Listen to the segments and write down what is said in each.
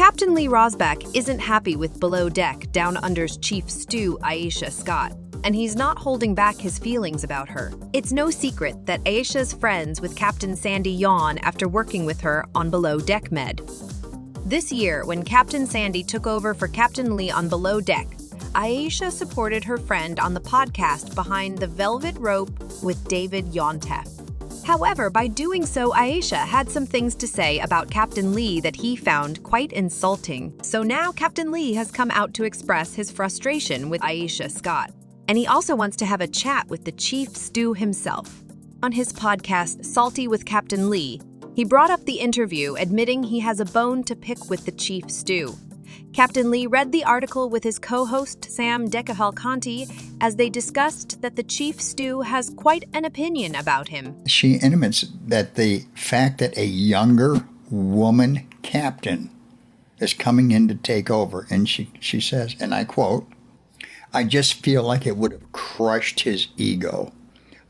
Captain Lee Rosbach isn't happy with Below Deck Down Under's chief stew, Aesha Scott, and he's not holding back his feelings about her. It's no secret that Aesha's friends with Captain Sandy yawn after working with her on Below Deck Med. This year, when Captain Sandy took over for Captain Lee on Below Deck, Aesha supported her friend on the podcast Behind the Velvet Rope with David Yontef. However, by doing so, Aesha had some things to say about Captain Lee that he found quite insulting. So now Captain Lee has come out to express his frustration with Aesha Scott. And he also wants to have a chat with the chief stew himself. On his podcast, Salty with Captain Lee, he brought up the interview, admitting he has a bone to pick with the chief stew. Captain Lee read the article with his co-host Sam Decavalcanti as they discussed that the chief stew has quite an opinion about him. She intimates that the fact that a younger woman captain is coming in to take over, and she says, and I quote, "I just feel like it would have crushed his ego.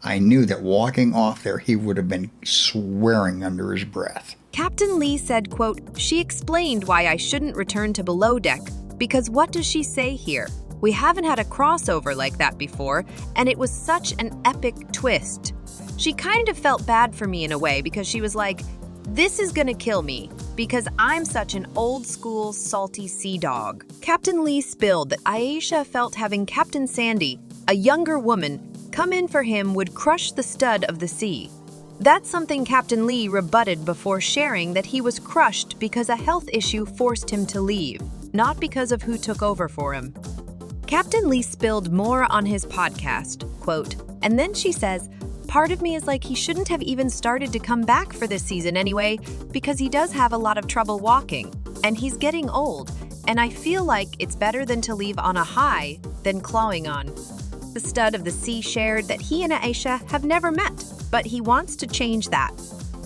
I knew that walking off there he would have been swearing under his breath." Captain Lee said, quote, "She explained why I shouldn't return to Below Deck, because what does she say here? We haven't had a crossover like that before, and it was such an epic twist. She kind of felt bad for me in a way because she was like, this is gonna kill me because I'm such an old school salty sea dog." Captain Lee spilled that Aesha felt having Captain Sandy, a younger woman, come in for him would crush the stud of the sea. That's something Captain Lee rebutted before sharing that he was crushed because a health issue forced him to leave, not because of who took over for him. Captain Lee spilled more on his podcast, quote, "And then she says, part of me is like he shouldn't have even started to come back for this season anyway, because he does have a lot of trouble walking, and he's getting old, and I feel like it's better than to leave on a high than clawing on." The stud of the sea shared that he and Aesha have never met, but he wants to change that.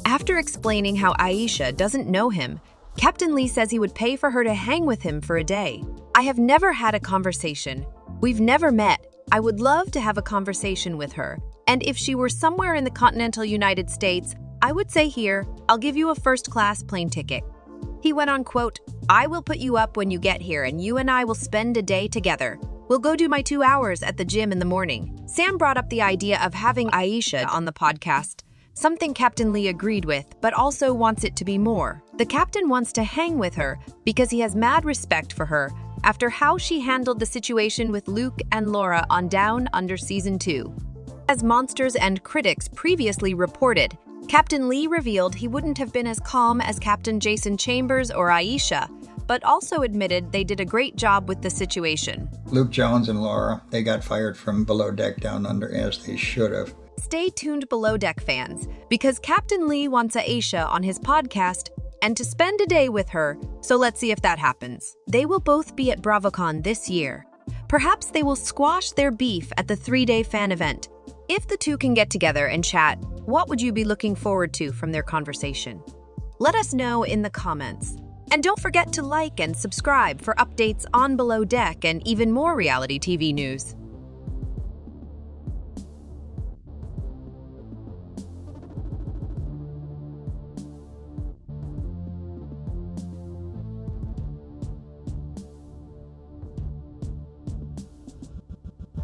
After explaining how Aesha doesn't know him, Captain Lee says he would pay for her to hang with him for a day. "I have never had a conversation. We've never met. I would love to have a conversation with her. And if she were somewhere in the continental United States, I would say here, I'll give you a first-class plane ticket." He went on, quote, "I will put you up when you get here and you and I will spend a day together. We'll go do my 2 hours at the gym in the morning." Sam brought up the idea of having Aesha on the podcast, something Captain Lee agreed with, but also wants it to be more. The captain wants to hang with her because he has mad respect for her after how she handled the situation with Luke and Laura on Down Under Season 2. As Monsters and critics previously reported, Captain Lee revealed he wouldn't have been as calm as Captain Jason Chambers or Aesha, but also admitted they did a great job with the situation. Luke Jones and Laura, they got fired from Below Deck Down Under, as they should have. Stay tuned, Below Deck fans, because Captain Lee wants Aesha on his podcast and to spend a day with her, so let's see if that happens. They will both be at BravoCon this year. Perhaps they will squash their beef at the 3-day fan event. If the two can get together and chat, what would you be looking forward to from their conversation? Let us know in the comments. And don't forget to like and subscribe for updates on Below Deck and even more reality TV news.